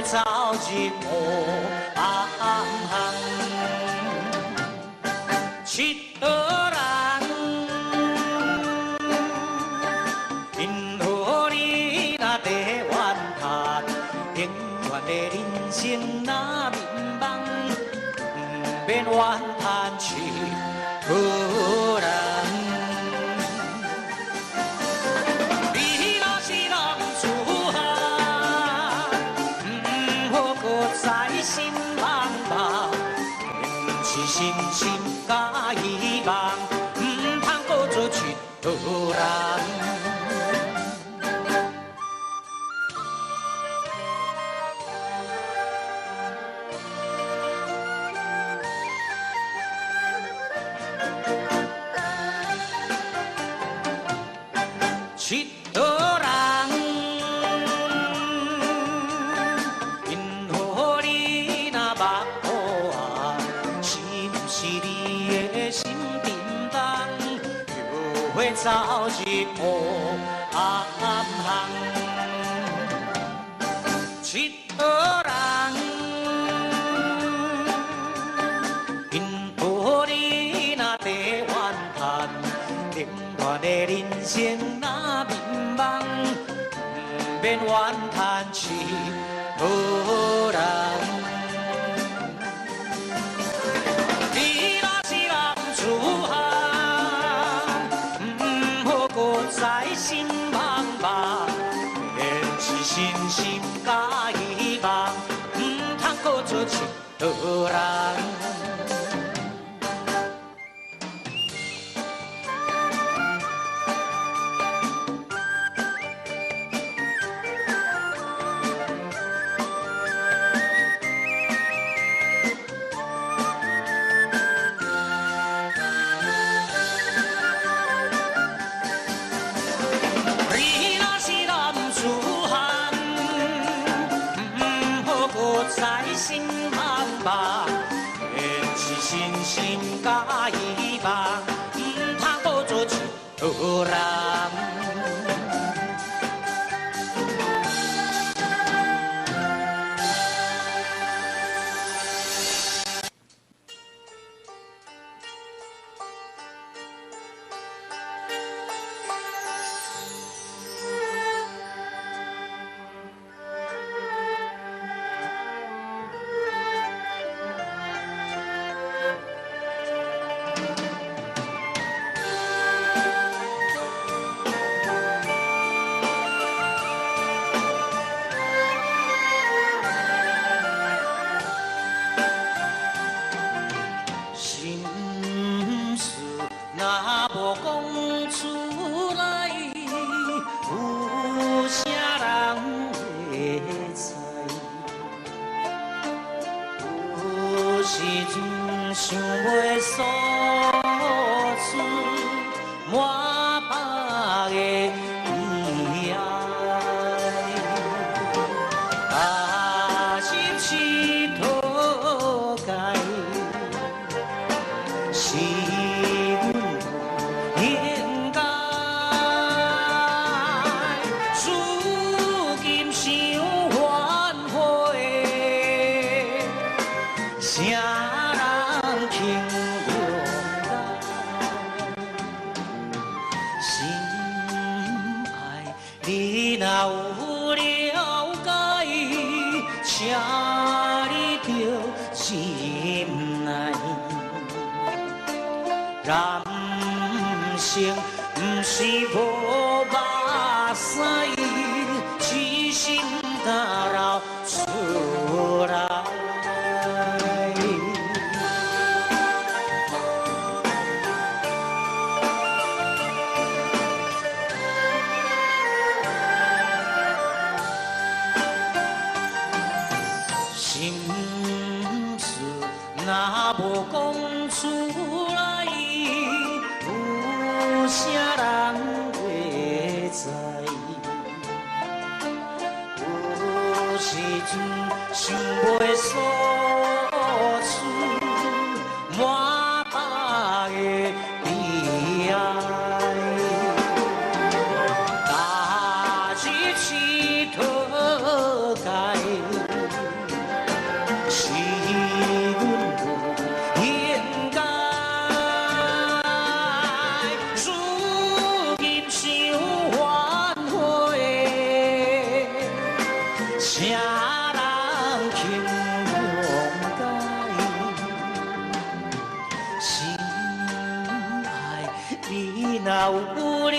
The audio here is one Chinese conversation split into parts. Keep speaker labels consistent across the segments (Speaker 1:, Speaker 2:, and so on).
Speaker 1: 走入无暗巷，七个人，因何你若地怨叹，永远的人生那迷茫，不免怨叹七个人。 心茫茫，是信心甲希望，唔通搁做一个人。一个人。 会走入无暗巷，一个人，因何你若地怨叹，冷暖的人生那迷茫，不免怨叹一个人。 在心茫茫，愿是信心甲希望，唔通搁做一个人。 在心茫茫，愿是信心甲希望，唔通搁做一个人。无讲出来，有啥人会知？有时阵想袂诉出满腹的悲哀，踏入乞讨界。 应该，如今想反悔，谁人轻容心爱你若有了解，请你着心内。 人生不是无目屎，只心打绕出来。心事若无讲出来。 有啥人会知？有时阵想袂诉出满腹的悲哀，踏入乞讨界。若有了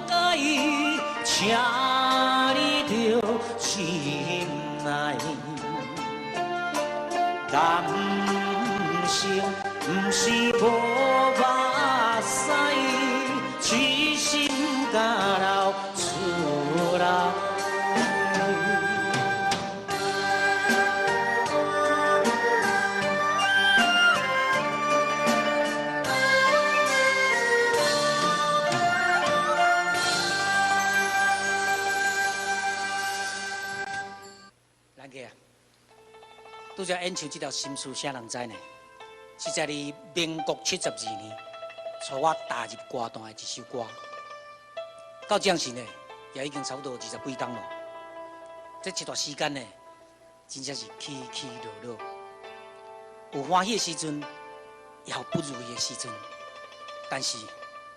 Speaker 1: 解，请你着心内。人生不是无目屎，痴心甲流出来。拄则演唱这条《心事，啥人知呢？是在你民国72年，带我踏入歌坛的一首歌。到这时呢，也已经差不多20几冬了。这一段时间呢，真正是起起落落，有欢喜的时阵，也有不如意的时阵。但是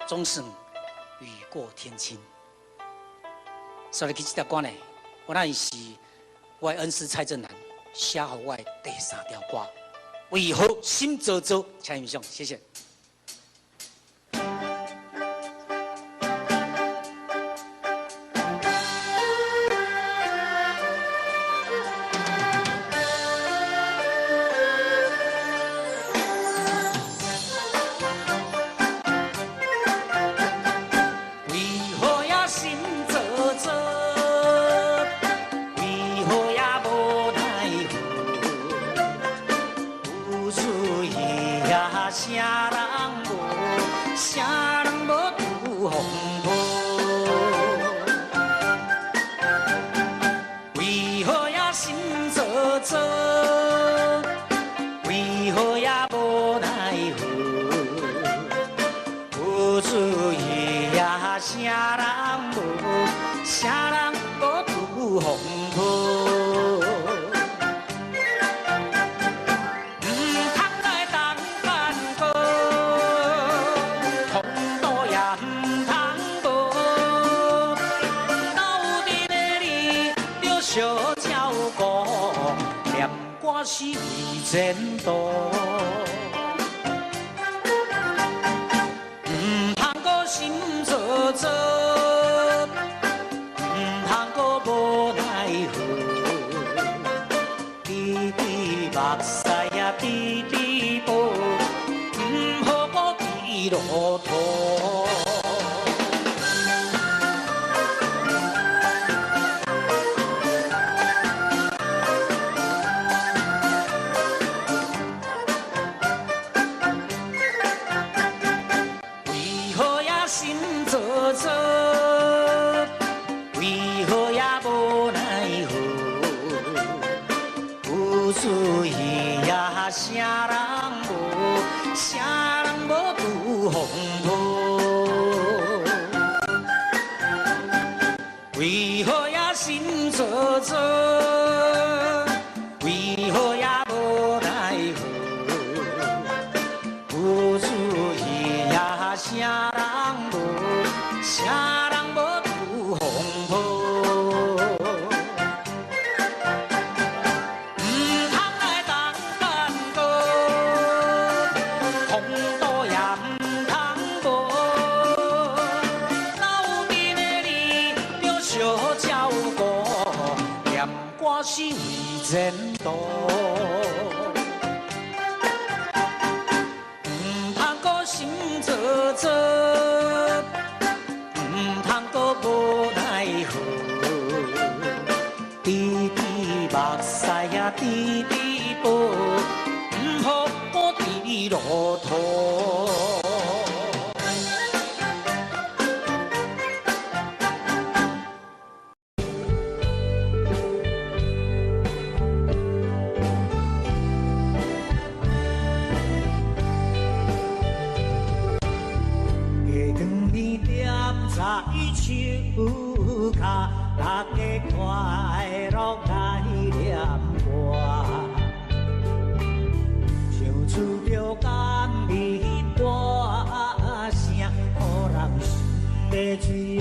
Speaker 1: 总算雨过天晴。所以去这条歌呢，我那是我的恩师蔡振南。写好我的第3条歌，为何心做做？请欣赏，谢谢。是为前途，唔通搁心做做，唔通搁无奈何，滴滴目屎呀滴滴宝，唔好搁低落土。啥人无拄风波？为何也心做做？为何也无奈何？有主意呀，啥人无？啥人无拄风波？是为前途，唔通搁心做做，唔通搁无奈何，滴滴目屎呀滴滴宝，唔好搁低落土。在树下，大家快乐来念歌，唱出着甘美歌声，予人心的滋养。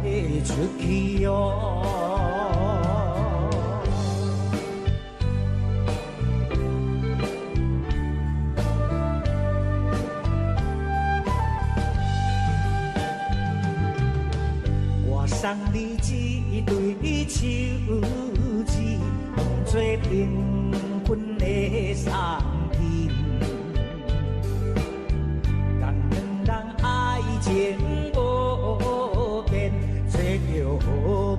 Speaker 1: 飞出去哟。我送你一对手指，当作订婚的送品。咱两人爱情无变，做着好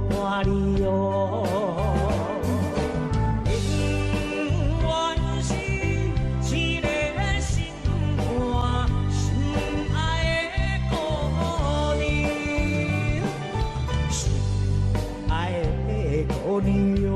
Speaker 1: 伴侣哦。你哟，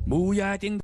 Speaker 2: 母夜叮。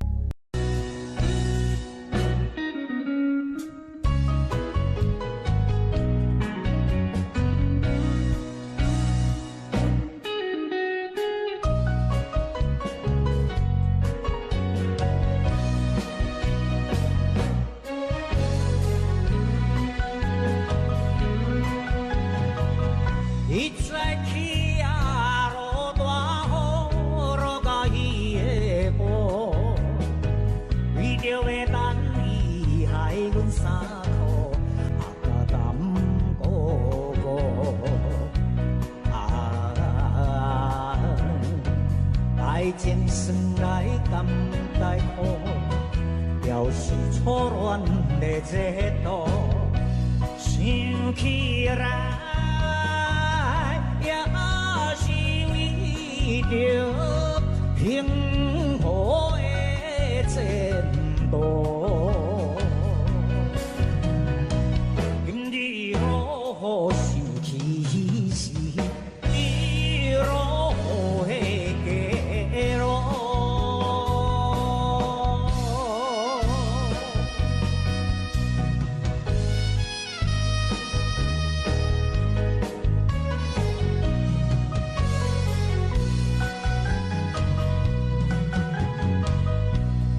Speaker 1: 情算来甘待苦，要是初恋的这度，想起来也。着幸福的前途。今日好想起时，一路的街路。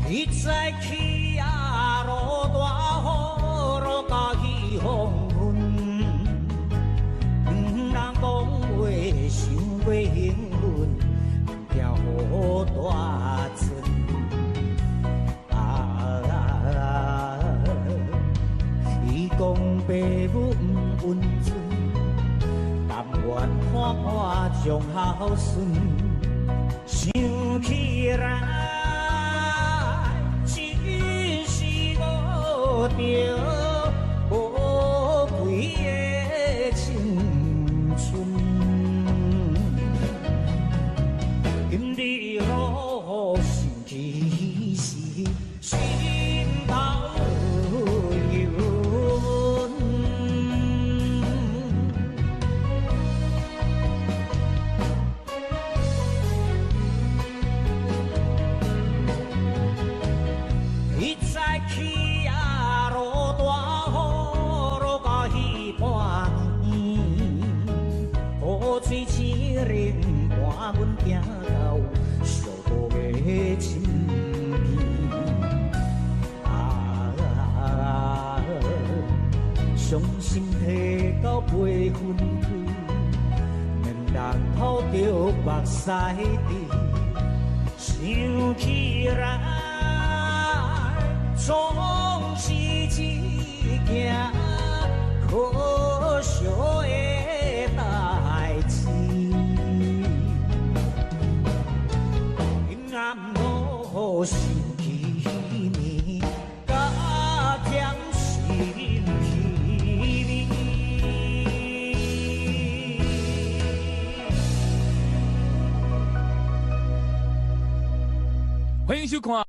Speaker 1: 一再起啊，落大雨，落甲起黄昏。人讲话想过幸运，惊雨大阵。伊讲爸母不温存，但愿看看将孝顺，想起来。着宝贵的青春，今日好想起时，心头有阮。一再起。水一人伴阮行到寂寞的深边，伤心提到八分开，面人透着目屎滴，想起来总是一件可笑的代志。阴暗路想起你，加添心稀微。
Speaker 2: 欢迎收看。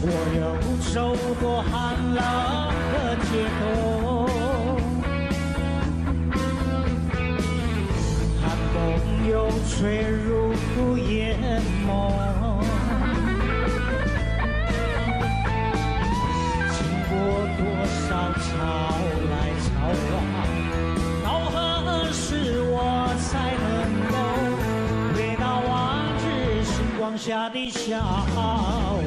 Speaker 1: 我又走过寒冷的街头，寒风又吹入眼眸，经过多少潮来潮往，到何时我才能够回到往日星光下的笑容？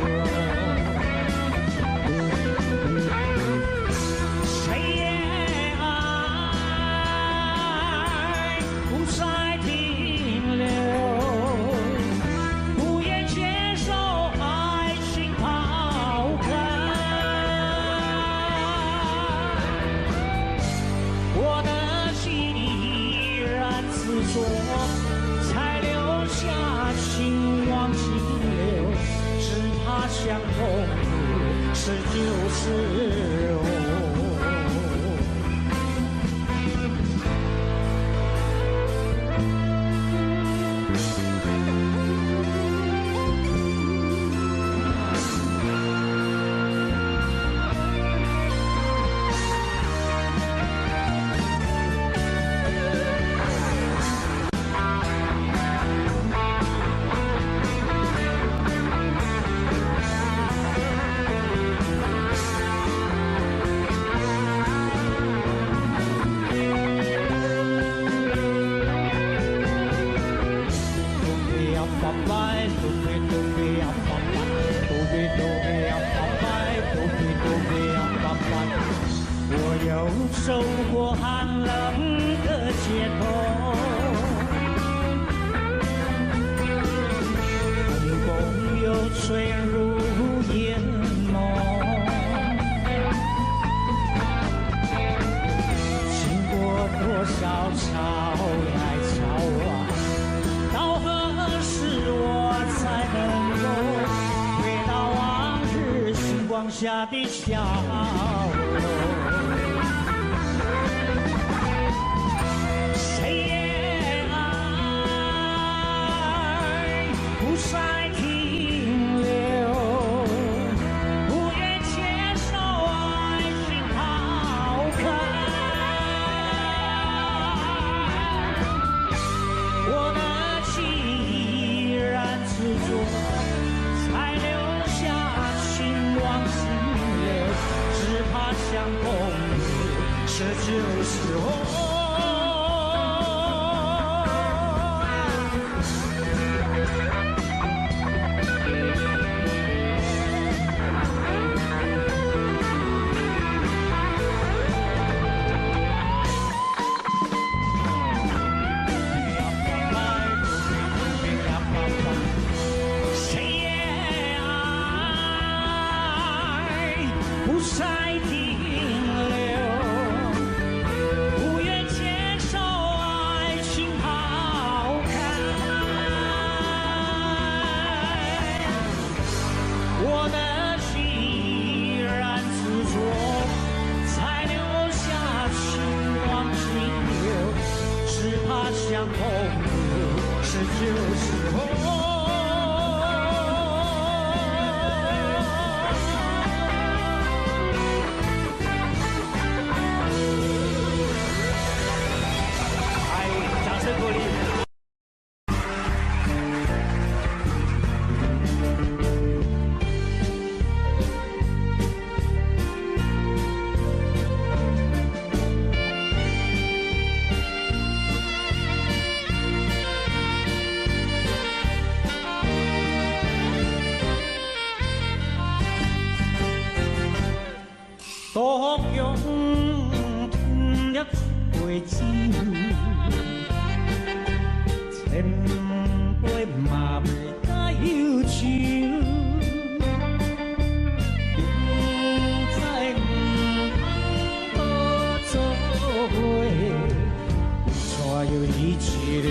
Speaker 1: 才留下情往情留，只怕相逢是旧时哦。
Speaker 2: 又走过寒冷的街头，风风又吹入眼眸。经过多少潮来潮往，到何时我才能够回到往日星光下的笑容？相逢这就是我。谁也爱不再停留，不愿接受爱情好看。我的心依然执着，才留下情往情流，只怕相逢这就是我。多用添了一杯酒，千杯嘛袂解忧愁。不知唔通做伙，怎又你一个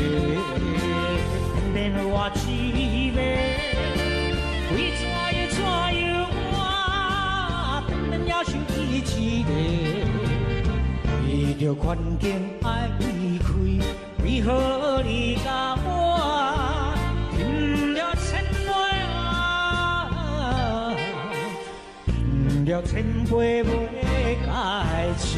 Speaker 2: 变我一个？为怎又我偏要想伊一个？为着环境爱离开，为何你甲我饮了千杯啊？饮了千杯袂解酒。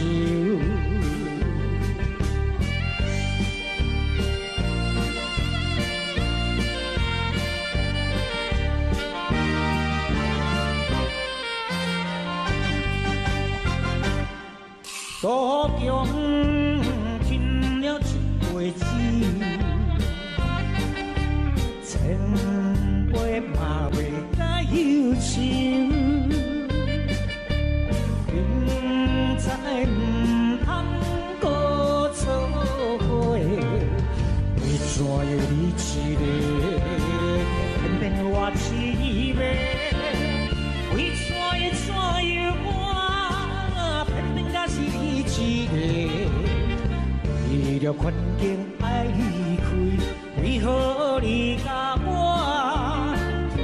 Speaker 2: 多强饮了一杯酒，千杯嘛袂解忧愁。明知唔通搁做伙，为怎又你一个偏偏我一个？为怎又我偏偏甲是你一个？为了环境爱离开，为何你甲我饮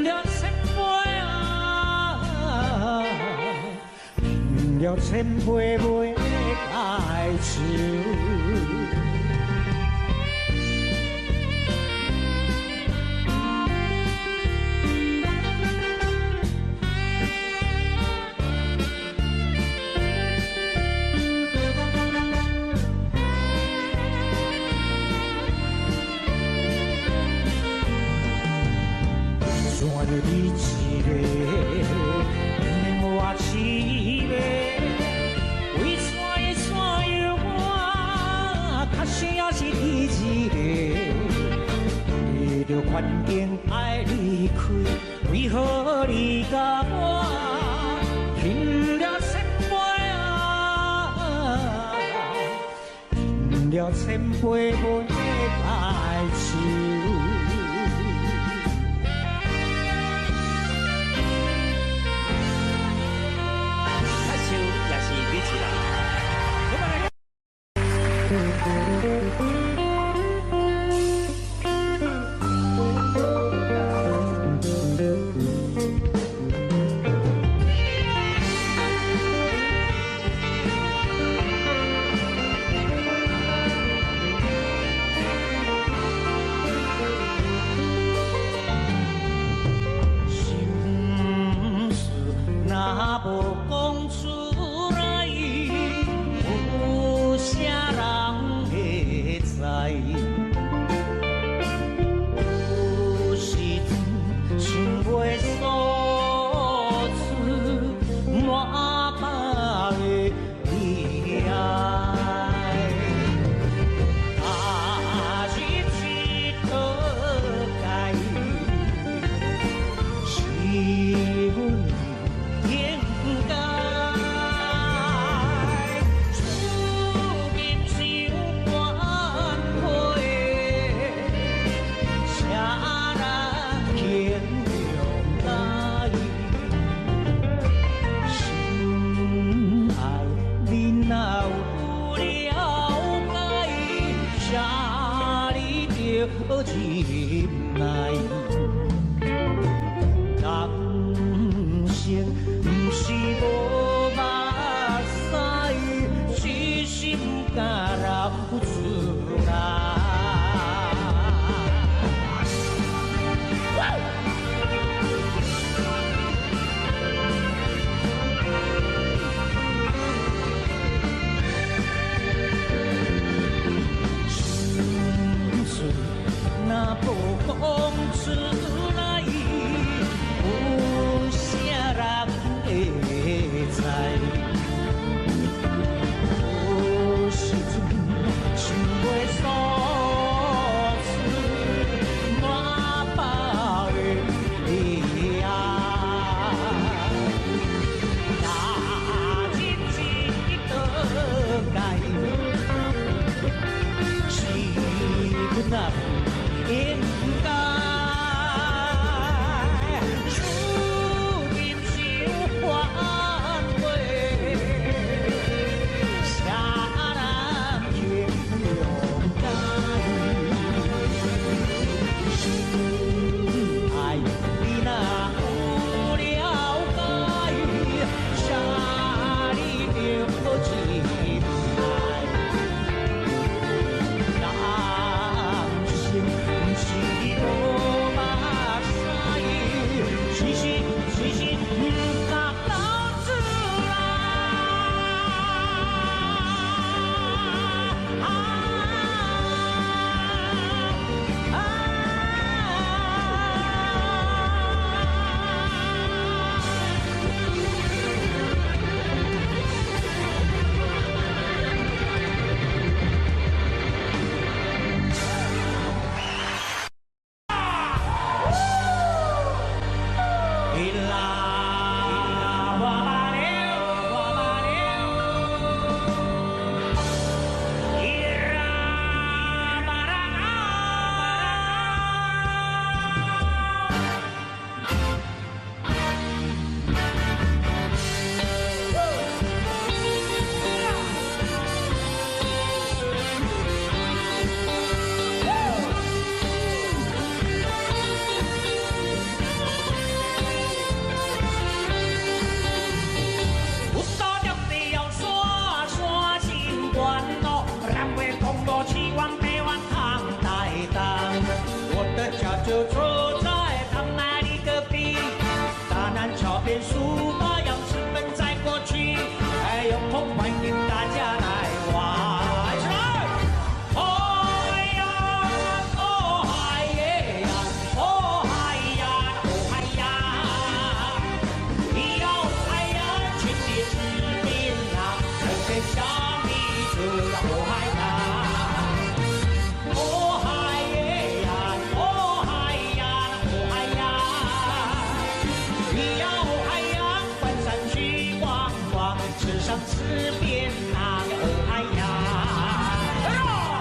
Speaker 2: 了千杯啊？饮了千杯袂解酒。怎又你一个，偏我一个？为怎又我，确实也是你一个？为着环境爱离开，为何你甲我饮了千杯了千杯杯来酒。
Speaker 1: 较收也是你一人。
Speaker 2: 心事若无讲出来，有啥人会知？有时阵想袂所出，满腹的悲哀。踏入一条街。是阮应该，厝边想挽回，啥人牵着来？心爱你若有了解，啥你着入来？人生不是无目屎，是心甲流出来。心碎若无讲出来。有啥人会知？有时阵想袂所出，满腹的悲哀。踏入一道街，是阮若应该。就住在唐那里隔壁，大南桥边书法样式们在过去，还有空欢迎大家来玩。起来！哦呀，哦嗨耶呀，哦嗨呀，哦嗨呀，咿呀嗨呀，群里吃槟榔，整天小米子呀，哦嗨呀。吃遍那个哎呀，哎呀！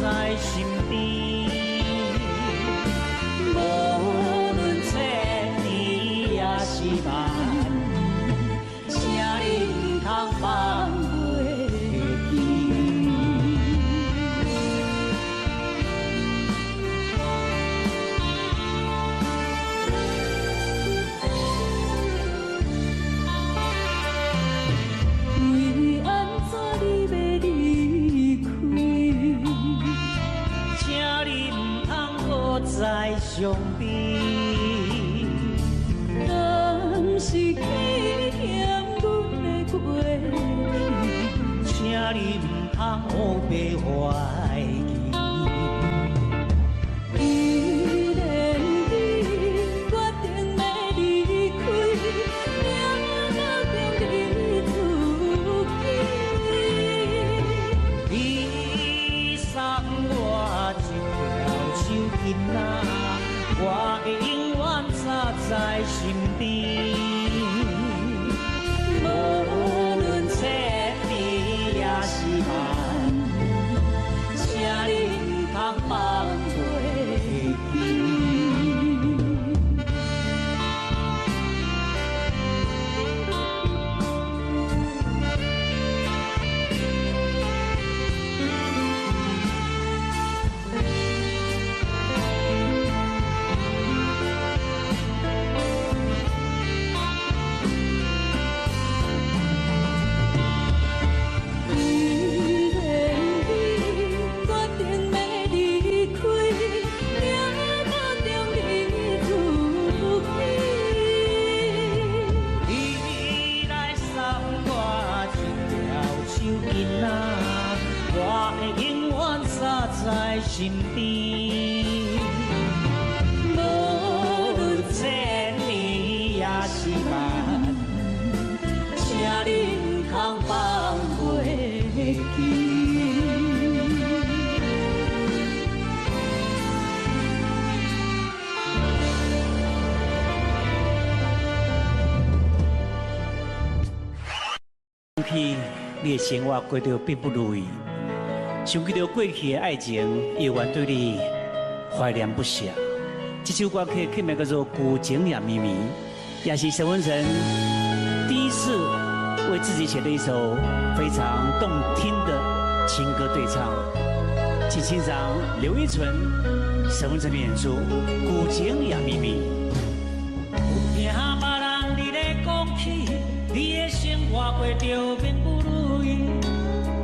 Speaker 2: 在身边。无论千年也是万，请你唔通放袂记。为安怎你要离开？请你唔通搁再伤悲。敢是纪念阮的过去？请你唔通黑白怀疑。既然你决定要离开，命到中你自己。你送我一条手巾仔，我会永远插在身边。无论千年也是万，请你唔通放袂记。在身边，无论千年也是万，请你唔通放袂记。想起你的生活过得并不如意。想起着过去的爱情，永远对你怀念不舍。这首歌曲名叫做《古井也咪咪》，也是沈文成第一次为自己写的一首非常动听的情歌对唱。请欣赏刘一纯、沈文成的演出《古井也咪咪》。有听别人伫咧讲起，你的生活过着并不如意。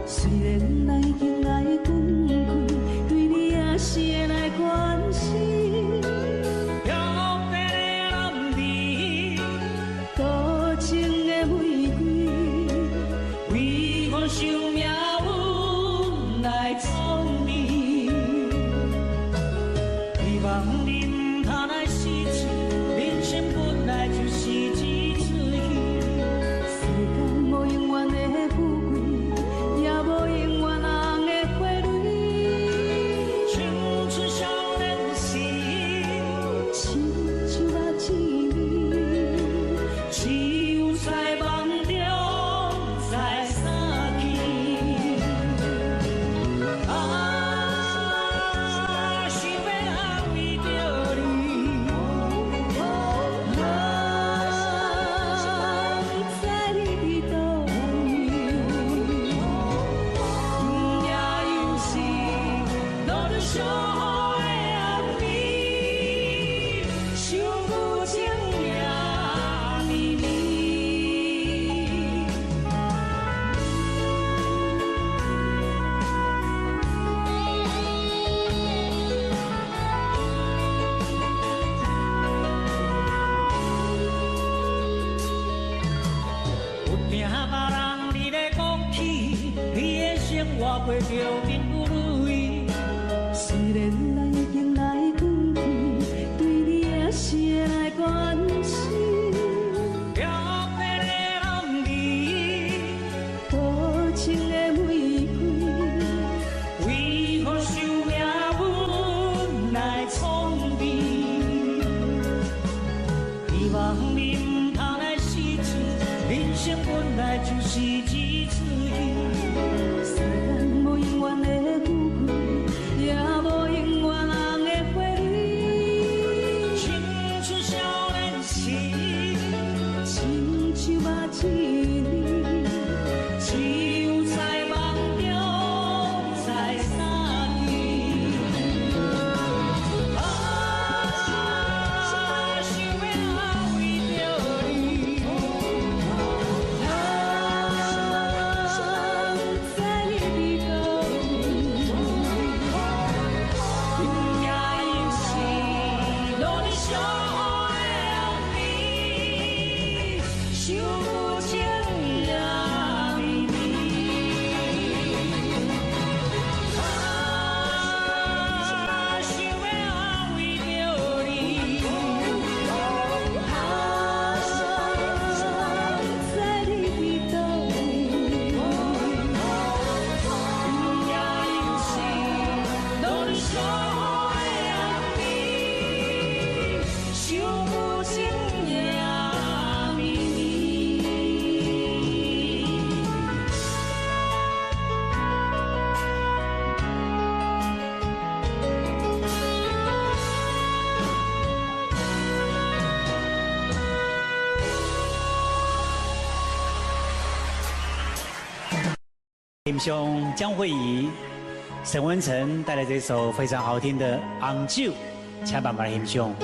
Speaker 2: 虽然咱已经爱分开，对你也是会来关心。漂泊的男儿，多情的玫瑰，为何想命运来创你？希望你唔通来失去，人生本来就是一出戏。世间无永远的富贵，也无永远人的花蕊。青春少年时，亲像目睭里，只有在梦中才散去。想要安慰着你，在你的倒位，也有时落着小雨的暗暝，想有情也咪咪。有听别人伫咧讲起，你的生活过着并不如意。虽然咱已经来分开，对你也是会来关心。漂泊的男儿，多情的玫瑰，为何想命运来创你？希望你唔通来失去，人生本来就是一出戏。世间无永远的富贵，欣赏江慧仪、沈文成带来这首非常好听的《红酒》，请慢慢欣赏。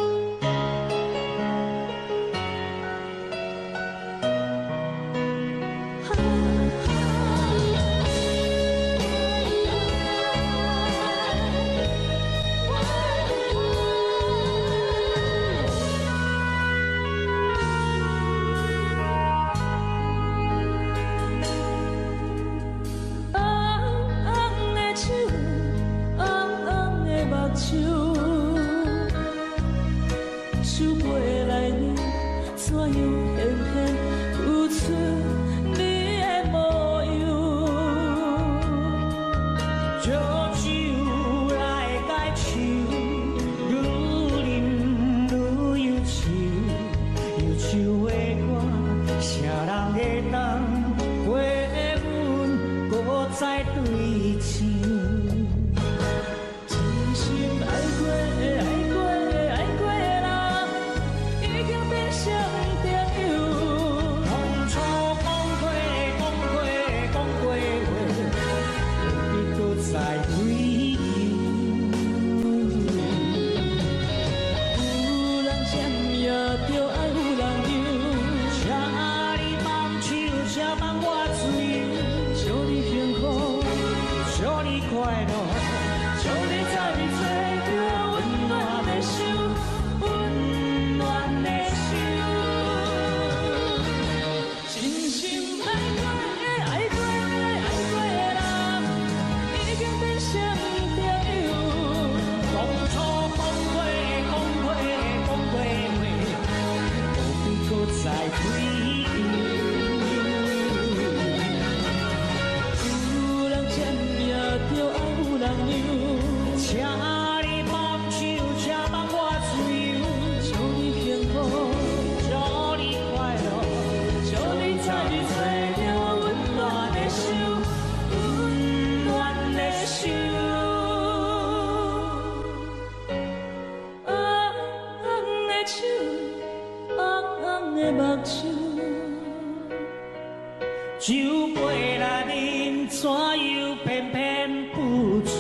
Speaker 2: 酒杯来饮，怎又偏偏不出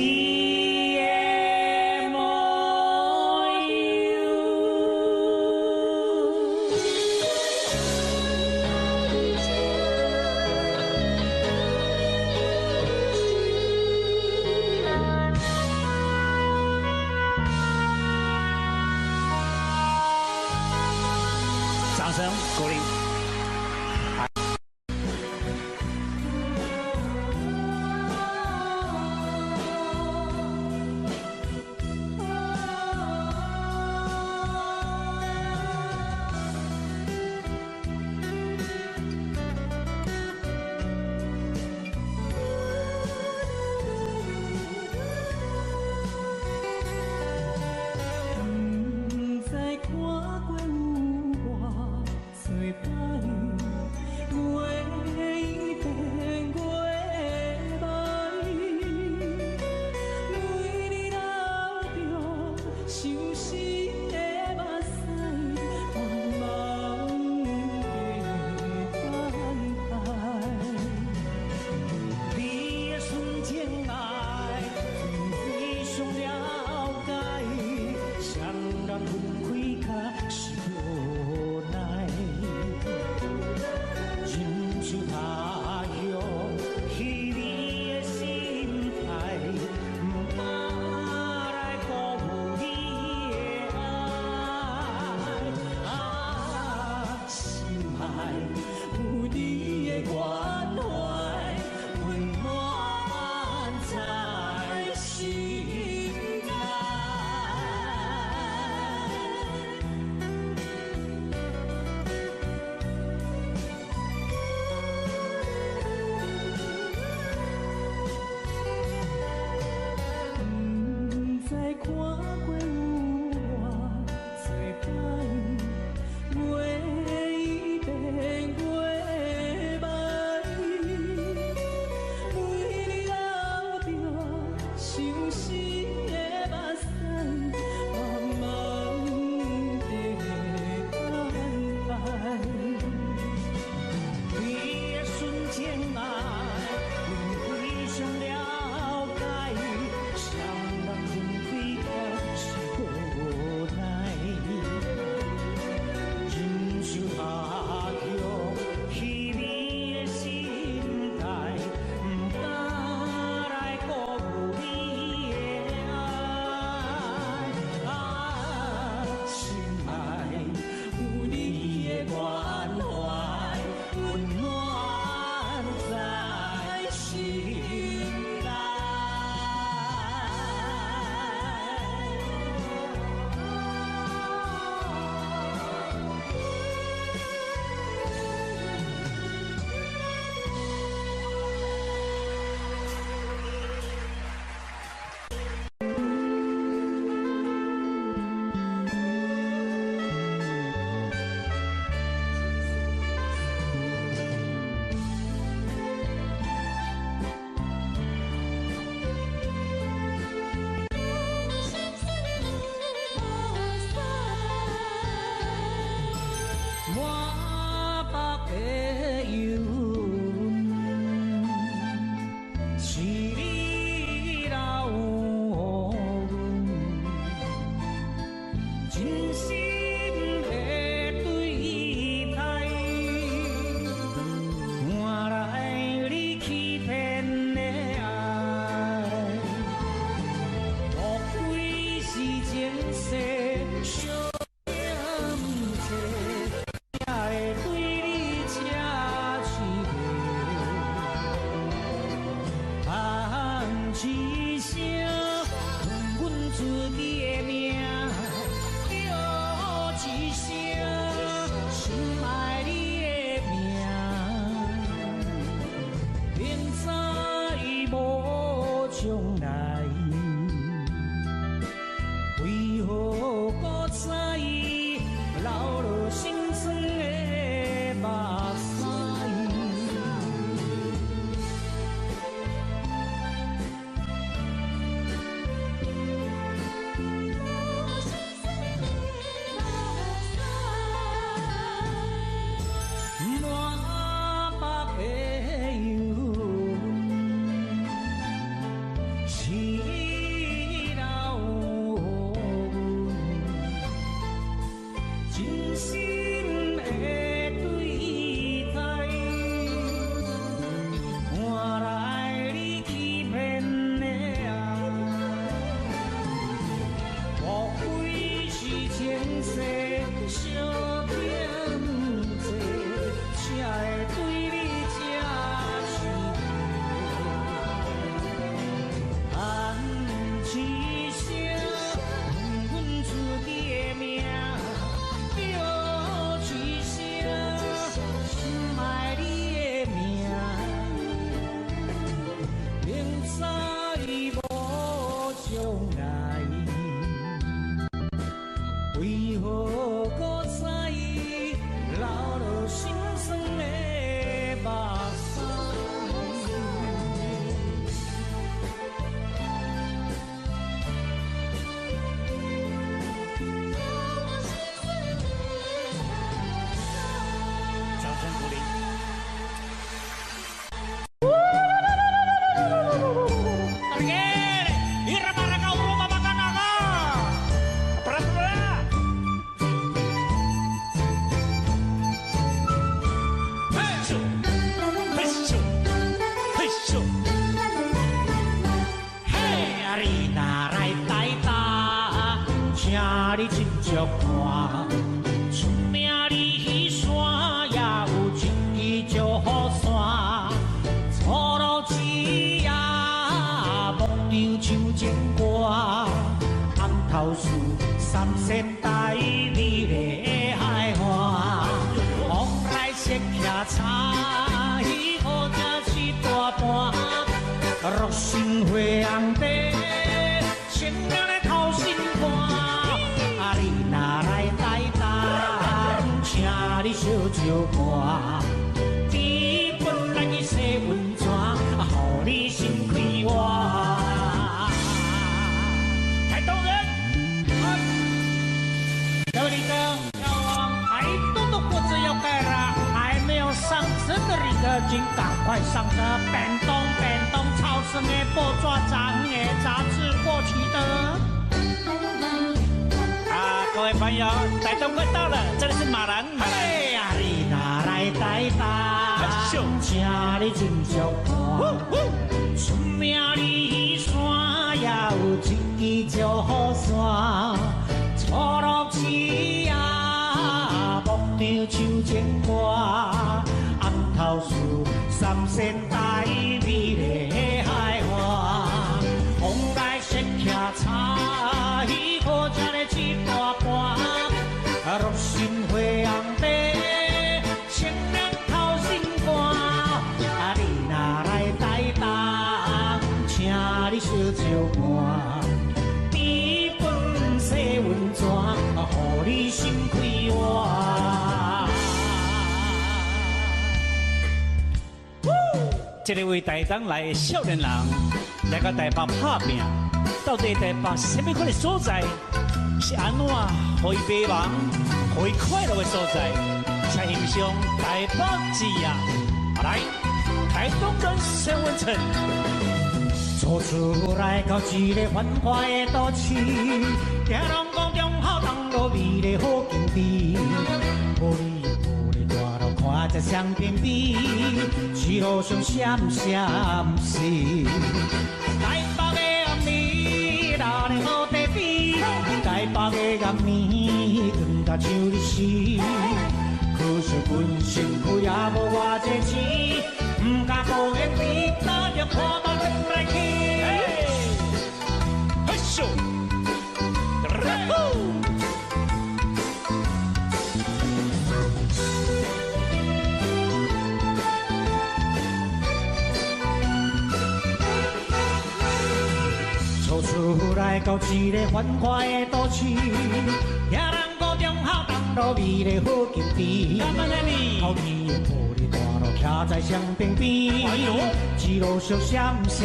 Speaker 2: 你的模样？掌声鼓励。不知看过有我做伴。忧是你留阮真心的对待，换来你欺骗的爱，莫非是前世相欠债，才会对你这痴迷？叹一声，问阮自己的命，叫一声，心爱你的名，明知无将来，为何搁再流落心酸的目屎？满目的忧是你留阮真心的对待，换来你欺骗的爱，莫非是前世相欠债，才会对你这痴迷？叹一声，问阮自己的命，叫一声，心爱你的名，明知无将来，为何搁再流落心酸的目屎？掌声鼓励。你若来台东，请你真足看，出名里山也有一支石雨伞，初露枝叶，牧场唱情歌，红头树三色带美丽的海花，风来雪骑茶，伊好正是大半，落心花红地。先让来掏心肝，你若来台东，请你小酒看，甜本咱去洗温泉，予你心开活。台东人，各位旅客，要往台东的火车要开了，还没有上车的旅客，请赶快上车，便当超生的报纸长的杂志过去的。各位朋友，台东快到了，这里是马兰。哎呀，你若来台东，请你真足看，出名里山也有一支石雨伞，初露枝叶，牧场唱情歌，红头树三色带美丽的海花，风来雪骑茶，伊好吃的一大盘，落心花红地，先人掏心肝。你若来台东，请你小酒看，甜本洗温泉，予你心开活。这个为台东来的少年人，来到台北打拼，到底台北是什么款的所在？是安怎，互伊迷茫，互伊快乐的所在？才欣赏台北之夜。来，台东人身份证。初出来到一个繁华的都市，听人讲中孝东路美丽好景致，无哩无哩大路看这双边边，一路上闪闪是。台北的暗暝，哪里好地比？台北的暗暝，长甲像日时。可惜阮身躯也无偌济钱，不敢孤言比，打着看目转来去。嘿咻，初出来到一个繁华的都市，听人讲中孝东路美丽好景致，好天的玻璃大路徛在双边边，一路上闪闪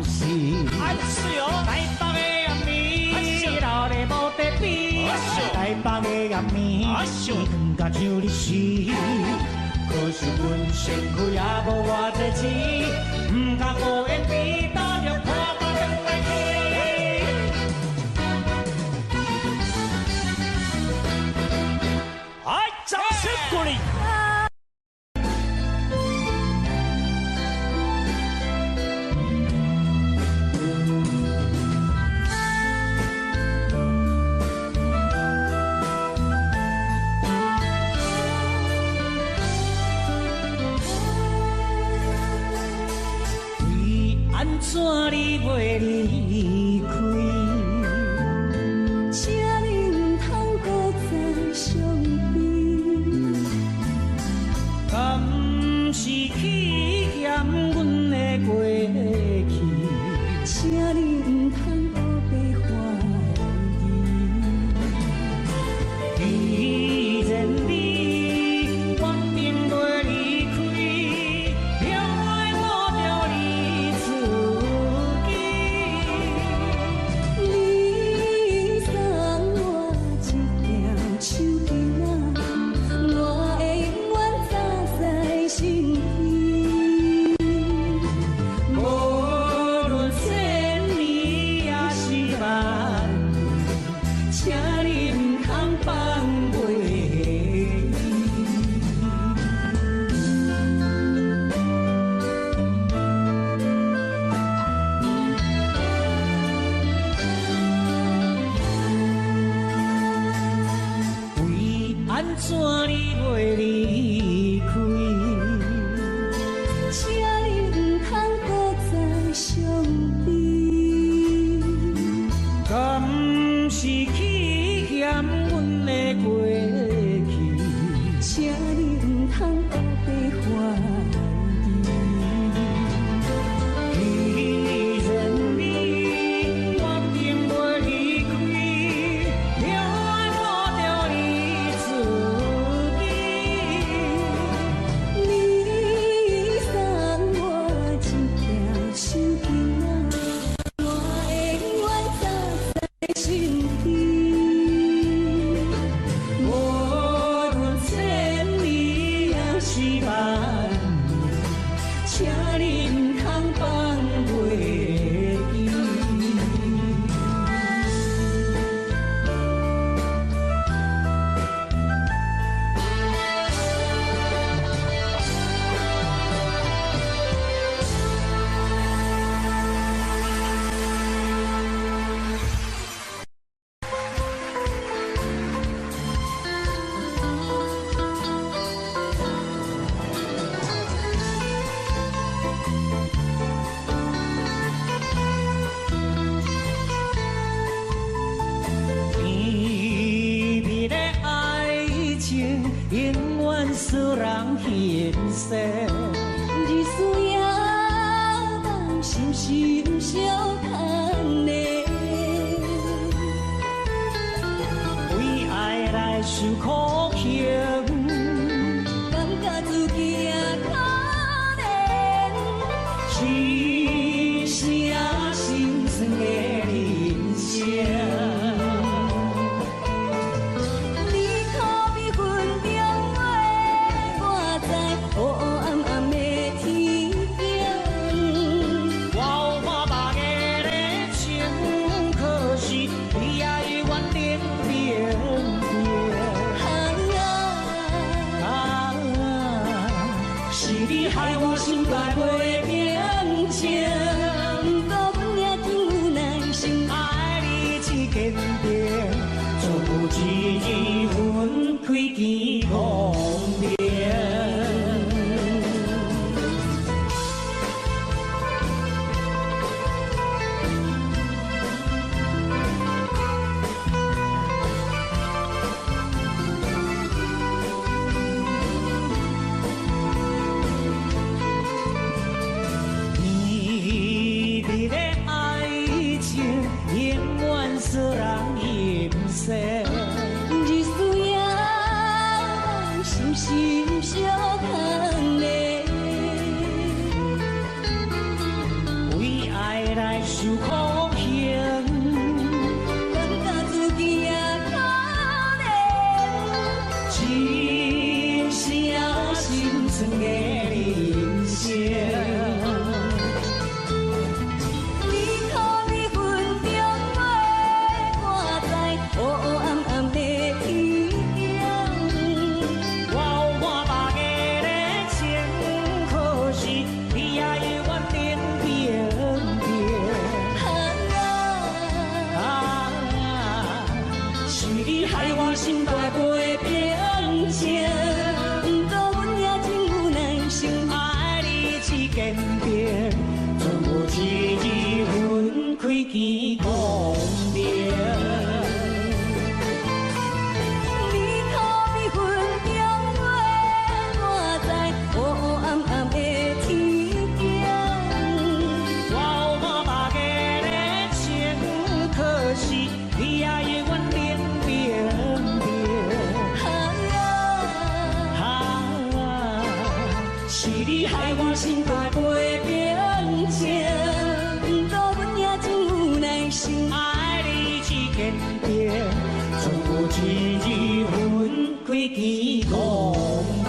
Speaker 2: 是。哎是哦，台北的暗暝，老的无得比，台北的暗暝，长甲像日时。可惜阮身躯也无偌济钱，不敢孤言比，打着看目转来去。掌声鼓励。为安怎你袂离开？是去嫌阮的过去，请你唔通胡白怀疑。既然你决定袂离开，就爱摸着你自己。你送我一条手巾仔，我会永远扎在心。安怎你袂离开？请你唔通搁再伤悲。敢是去嫌阮的过去？请你唔通胡白怀疑。既然你决定袂离开，就爱摸着你自己。你送我一条手巾仔，我会永远扎在心底。无论千里也是万里，请你唔通放袂记。甜蜜的爱情，永远使人欣赏。日思夜梦，心心相牵连。为爱来受苦刑，感觉自己也可怜。一声心酸的人生。你可比阮中话支公庙。
Speaker 3: 你可比云中月，我在黑暗暗的天境。
Speaker 2: 我有无大家的情，可是你也永远冷冰冰。是你害我心肝袂平静，不过阮也真有耐心，爱你只坚定，全部一日分开见公庙。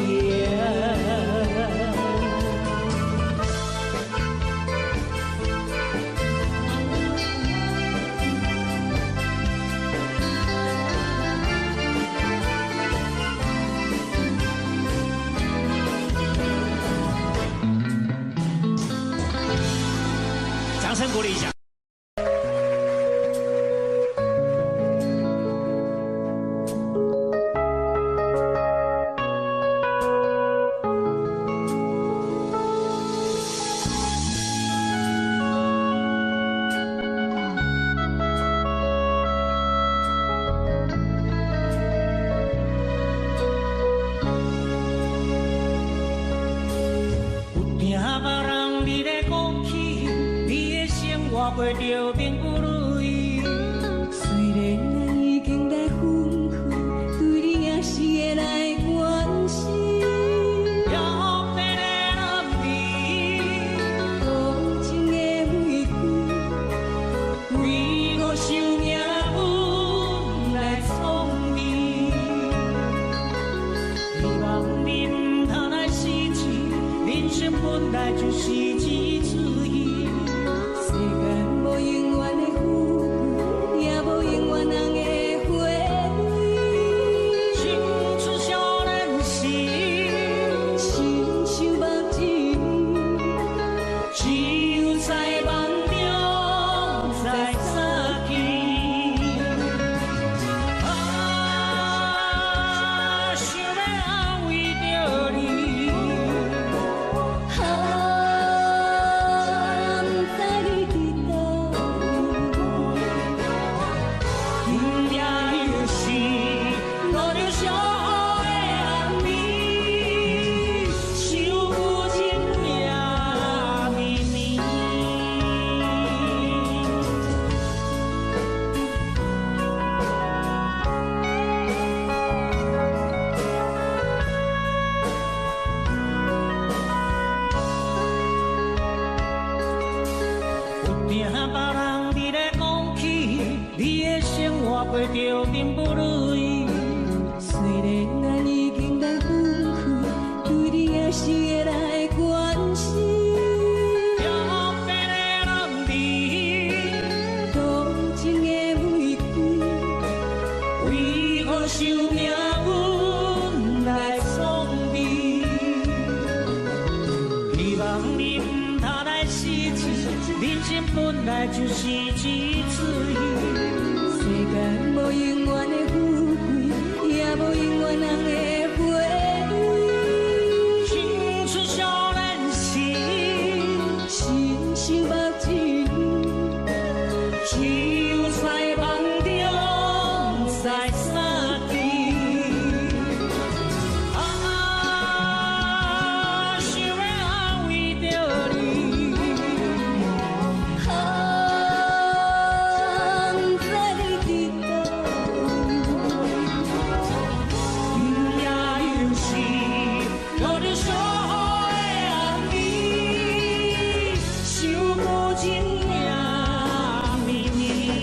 Speaker 2: 掌声鼓励一下。有听别人你咧讲起，你的生活过着并不如意。
Speaker 3: 虽然咱已经来分开，对你也是会来关心。
Speaker 2: 要飞的人你，
Speaker 3: 多情的玫瑰，
Speaker 2: 为何受命运来创你？希望你唔通来失去，人生本来就是一次意。
Speaker 3: 世间无永远的富贵，也无永远人的花蕊。
Speaker 2: 青春少年时，
Speaker 3: 亲像目睭，
Speaker 2: 只有在梦中才相见。啊，想要安慰着你。
Speaker 3: 啊，不知你伫倒位，
Speaker 2: 今夜又是落着小雨的暗暝，想有情影绵绵。有听别人你咧讲起，你的生活过着并不如意。
Speaker 3: 虽然咱已经来分开，对你也是会来关心。
Speaker 2: 要飞的人你，
Speaker 3: 多情的玫瑰，
Speaker 2: 为何受命运来创你？希望你唔通来失去，人生本来就是一次意。
Speaker 3: 世间无永远的富贵，也无永远人的花蕊。
Speaker 2: 青春少年时，
Speaker 3: 亲像目睭，
Speaker 2: 只有在梦中才相见。啊，想要安慰着你。
Speaker 3: 啊，不知你伫倒位，
Speaker 2: 今夜又是落着小雨的暗暝，想有情影绵绵。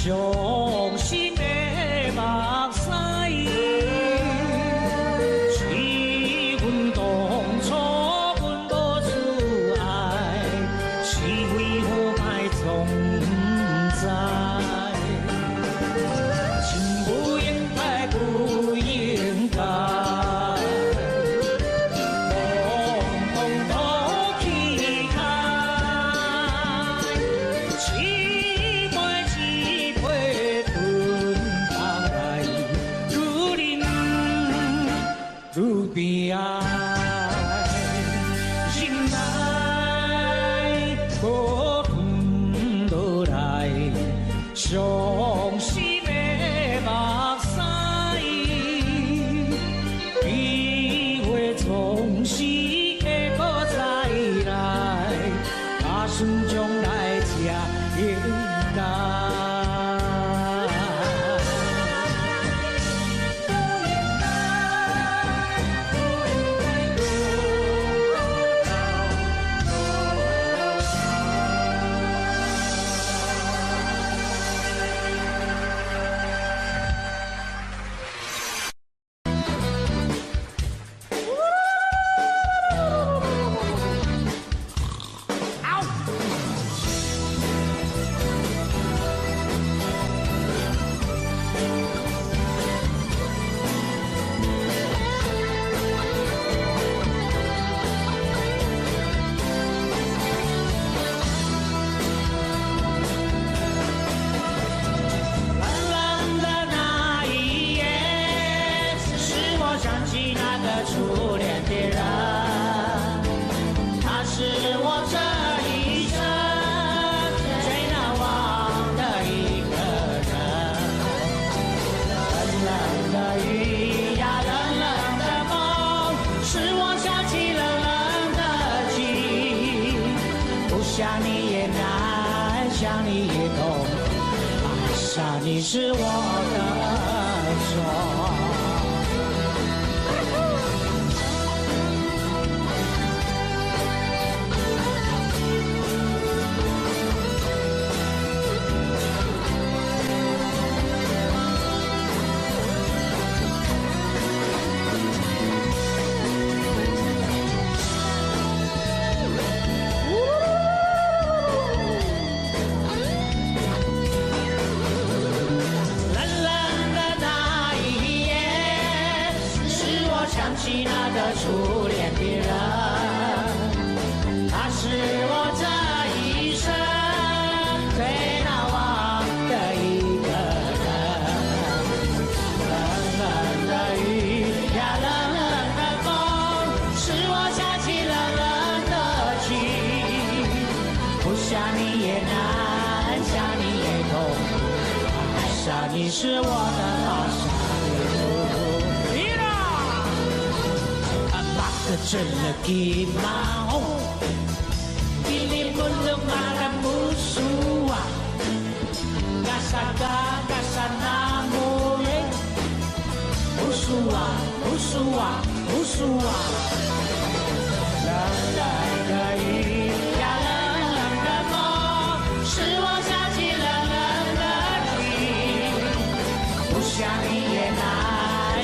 Speaker 2: 伤心的目屎，是阮当初阮无自爱，是为何爱总知？情不应该，不应该。悲哀，忍耐，无吞落来，伤心的目屎，机会总是会搁再来，打算将来才应该。初恋的人，他是我这一生最难忘的一个人。冷冷的雨呀，冷冷的风，使我想起冷冷的情。不想你也难，想你也痛，爱上你是我的错。想起那个初恋的人，他是我这一生最难忘的一个人。冷冷的雨呀，冷冷的风，使我想起冷冷的情。不想你也难，想你也痛，爱上你是我的好傻的路。真了给马红，给你不能马的不输啊，嘎萨嘎嘎萨那木嘞，不输啊不输啊不输啊，冷冷的雨呀，冷冷的风，使我想起冷冷的情，不想你也难，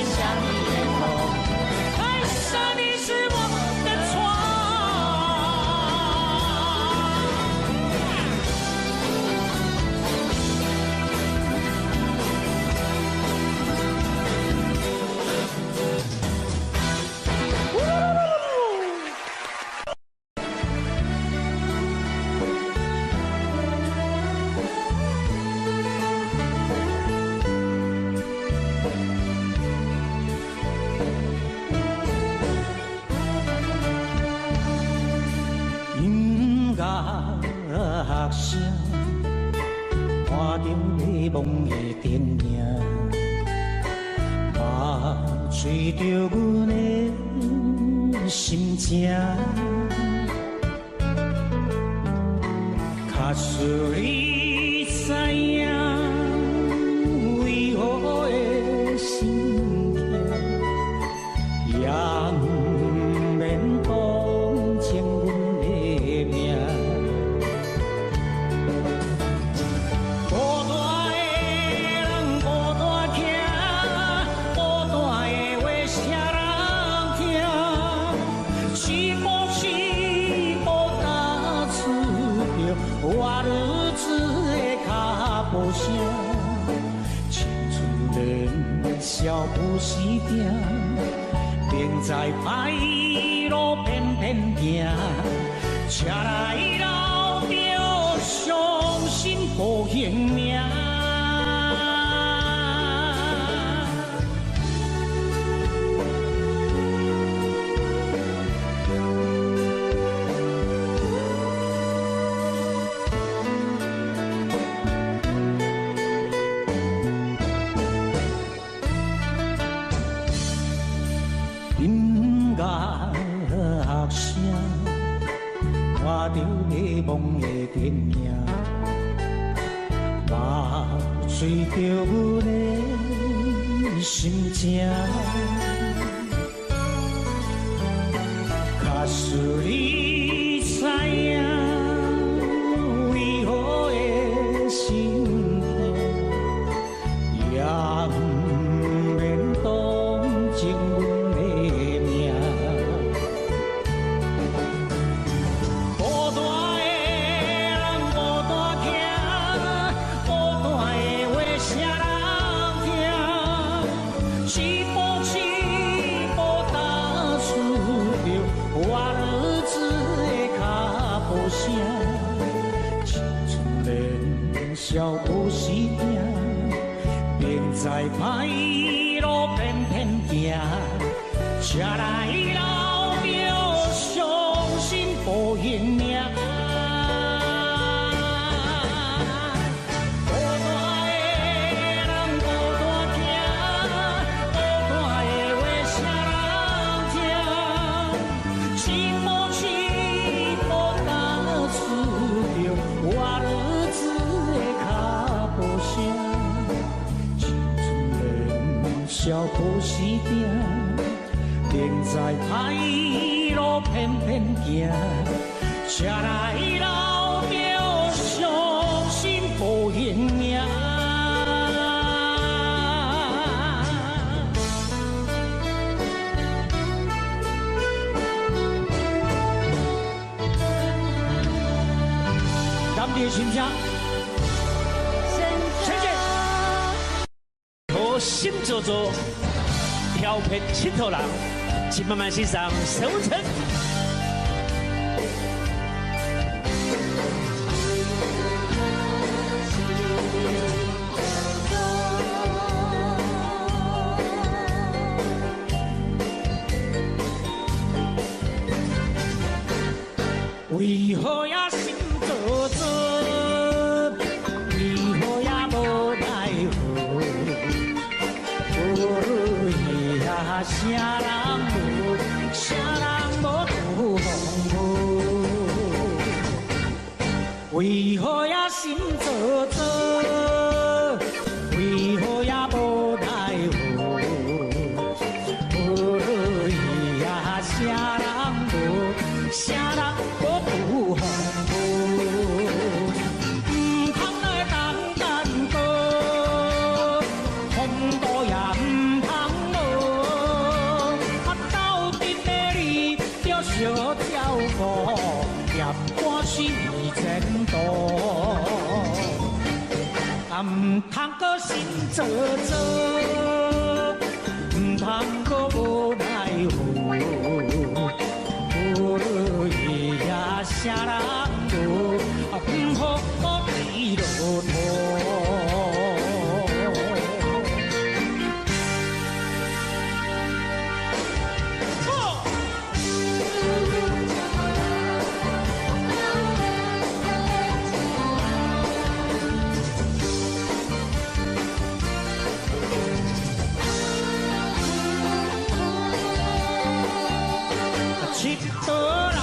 Speaker 2: 想你也痛，爱上你。是我的错。乐声，看着迷惘的电影，目睭着阮的心情，假使你知影，为何会心痛，也不免同情阮的命。笑不是定，明知歹路偏偏行，车来老着伤心无形命。看着迷惘的电影，嘛随着阮的心情，假使你知影为何的心痛，也不免同情阮的命。笑不是定，明知歹路偏偏行，车来老着伤心无形命。笑不是定，明知歹路偏偏行，车来老着伤心无形命。咱们的心声。心做作，飘撇青头浪，请慢慢欣赏沈文成。为何呀心做作？啥人无风雨？为何呀心做作？为何呀无奈何？呀啥人无？啥人无风雨？唔通来单单过，风度也唔通。小跳舞，念歌是前途，唔通搁心做作，唔通搁无奈何，呀啥人无，唔好低落头。一个人，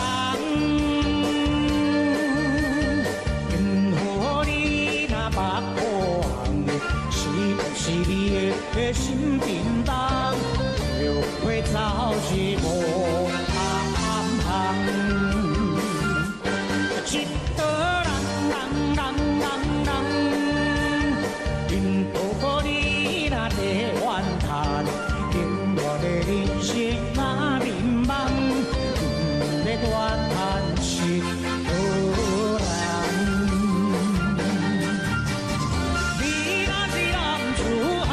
Speaker 2: 任何你若目光，是不是你的心叮当？又会走一无暗行。一个人，任何你若在怨叹，永远的人生那迷茫。怨叹是何人？你若是男子汉，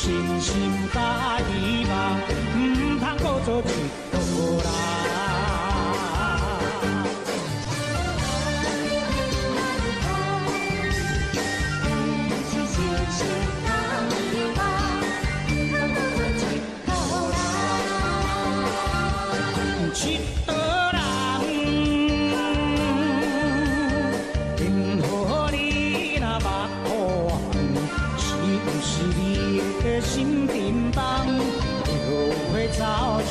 Speaker 2: 信心甲希望，唔通搁做一个人。一个人，任何你若目苦寒，是不是你的心叮当，就会走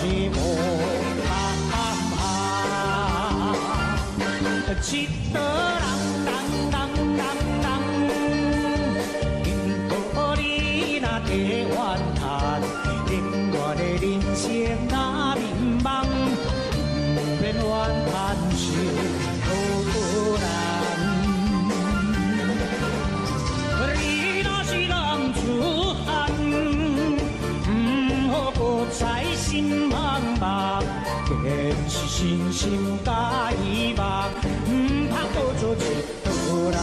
Speaker 2: 一步暗暗。一个人，任何你若地怨叹，永远的人生若迷茫。免怨叹是好难，你若是人自汉，唔好搁再心茫茫，坚持信心甲希望，唔通搁做一个人。